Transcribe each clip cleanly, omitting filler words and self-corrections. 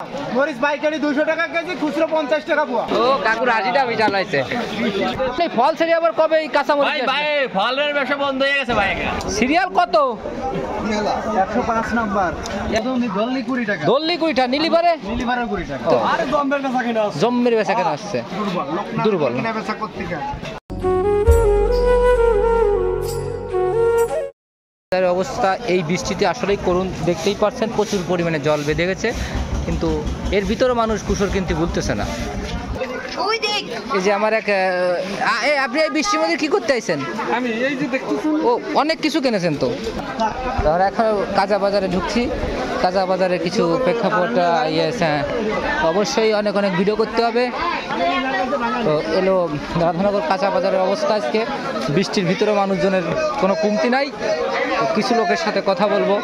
মরিচ পাইকারি 200 টাকা কেজি, খুচরো 50 টাকা পোয়া। ও কাকুর হাসিটা বিশাল হয়েছে। এই ফল ছেড়ে আবার কবে এই কাঁচা মরিচ? ভাই ফলের ব্যবসা বন্ধ হয়ে গেছে ভাই। সিরিয়াল কত? 105 নাম্বার। একদম দল্লি 20 টাকা। দল্লি 20 টাকা, নিলিভারে? নিলিভারে 20 টাকা। আরে জম্বের কাছে কিনা আছে। জম্মের বেচা কেনা আসছে। দুর্বল কিনা বেচা করতে গা। অবস্থা এই বৃষ্টিতে আসলেই করুন, দেখতেই পাচ্ছেন প্রচুর পরিমাণে জল বেঁধে গেছে, কিন্তু এর ভিতরে মানুষ কুসর কিনতে ভুলতেছে না। এই যে আমার এক আপনি এই বৃষ্টির মধ্যে কি করতে আইছেন? আমি এই যে দেখতেছেন ও অনেক কিছু কিনেছেন তো। তাহলে এখন কাঁচা বাজারে ঢুকছি, কাঁচা বাজারে কিছু প্রেক্ষাপট হ্যাঁ অবশ্যই অনেক অনেক ভিডিও করতে হবে। তো এলো রাধানগর কাঁচা বাজারের অবস্থা আজকে। বৃষ্টির ভিতরে মানুষজনের কোনো কমতি নাই। তো কিছু লোকের সাথে কথা বলবো।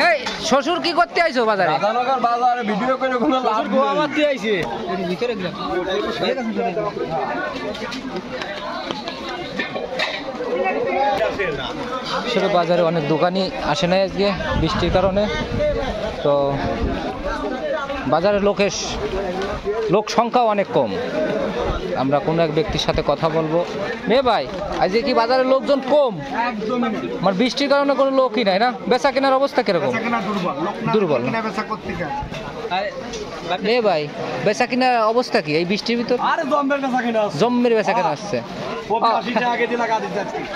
এই শ্বশুর কি করতে আইছো বাজারে? রাধানগর বাজারে ভিডিও করে কোনো লাভ নেই। গোয়া মারতে আইছে। এর ভিতরে গেলাম। আসলে বাজারে অনেক দোকানই আসে নাই আজকে বৃষ্টির কারণে। তো বাজারে লোক সংখ্যাও অনেক কম। আমরা কোনো এক ব্যক্তির সাথে কথা বলবো। মেয়ে ভাই, আজকে কি বাজারে লোকজন কম? মানে বৃষ্টির কারণে কোনো লোকই নাই না? বেচা কেনার অবস্থা কিরকম? দুর্বল। মেয়ে ভাই, বেচা কেনার অবস্থা কি এই বৃষ্টির ভিতর? জম্মের বেচা কেনা আসছে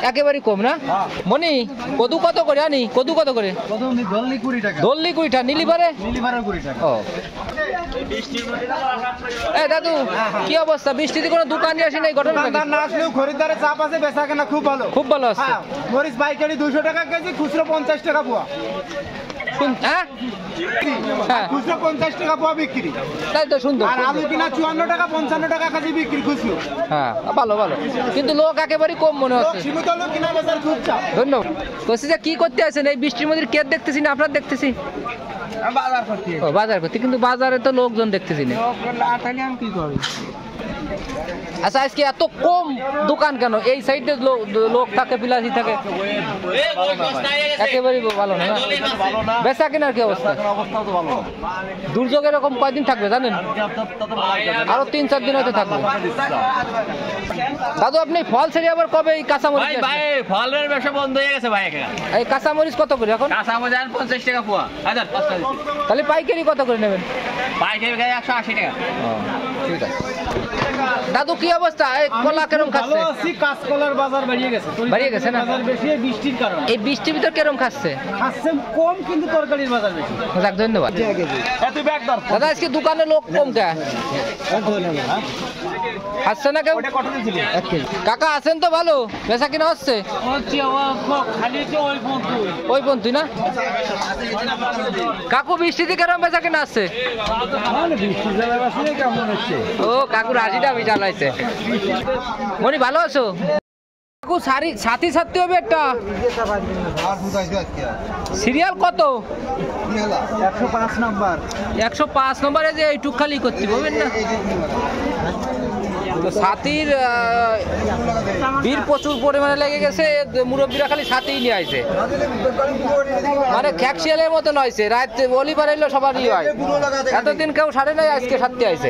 একেবারে কম না? মনি কদু কত করে আনি? কদু কত করে? দল্লি 20 টাকা, নিলিভারে? ও দাদু কি অবস্থা? বৃষ্টিতে কোনো দোকানে আসে নাই? ঘটনা না আসলেও খরিদ্দারের চাপ আছে, বেচা কেনা খুব ভালো। খুব ভালো আছে। মরিচ পাইকারি 200 টাকা কেজি, খুচরো 50 টাকা পোয়া। হ্যাঁ খুচরো 50 টাকা পোয়া বিক্রি। তাই তো সুন্দর। আর আলু কিনা 54 টাকা 55 টাকা কেজি বিক্রি খুচরো। হ্যাঁ ভালো ভালো, কিন্তু লোক একেবারে কম মনে হচ্ছে। সীমিত লোক কিনা বেচার খুব চাপ। ধন্যবাদ। বলছি যে কি করতে আছেন এই বৃষ্টির মধ্যে? কে দেখতেছি না, আপনার দেখতেছি বাজার করতে। ও বাজার করতে, কিন্তু বাজারে তো লোকজন দেখতেছি না। কি করবে? আচ্ছা আজকে এত কম দোকান কেন? এই সাইডে লোক থাকে, বিলাসী থাকে, একেবারেই ভালো না। বেচা কেনার কি অবস্থা? দুর্যোগ এরকম কয়দিন থাকবে জানেন? আরো 3-4 দিন হয়তো থাকবে। দাদু আপনি ফল ছেড়ে আবার কবে এই কাঁচামরিচ? ভাই ফলের ব্যবসা বন্ধ হয়ে গেছে ভাই। এই কাঁচামরিচ কত করে এখন? কাঁচামরিচ 50 টাকা পোয়া। হাজার 5 টাকা। তাহলে পাইকারি কত করে নেবেন? পাইকারি 180 টাকা। ঠিক আছে। দাদু কি অবস্থা? এই কলা কেরম খাচ্ছে? ভালো আছি। কাঁচকলার বাজার বাড়িয়ে গেছে। বাড়িয়ে গেছে না? বাজার বেশি বৃষ্টির কারণে। এই বৃষ্টির ভিতর কেরম খাচ্ছে? খাচ্ছে কম, কিন্তু তরকারির বাজার বেশি। যাক ধন্যবাদ। এত ব্যাগ দর। দাদা আজকে দোকানে লোক কম কে? আসছে না কেউ? কত দিয়েছিলি? 1 কেজি। কাকা আছেন তো? ভালো বেচা কিনা হচ্ছে? ওই বন্ধু না কাকু, বৃষ্টিতে কেরম বেচা কিনা আসছে? ও কাকুর হাসিটা বিশাল হয়েছে। মনি ভালো আছো? কাকু সাথী সাথী হবে একটা। সিরিয়াল কত? 105 নাম্বার। 105 নম্বরে যে এইটুক খালি করতে পারবেন না? তো ছাতির বীর প্রচুর পরিমাণে লেগে গেছে। মুরব্বীরা খালি ছাতিই নিয়ে আসে, মানে খ্যাকশিয়ালের মতো নয়ছে। রাত অলিবার এলো সবারই হয়। এতদিন কেউ সারে নাই, আজকে সারতে আইছে।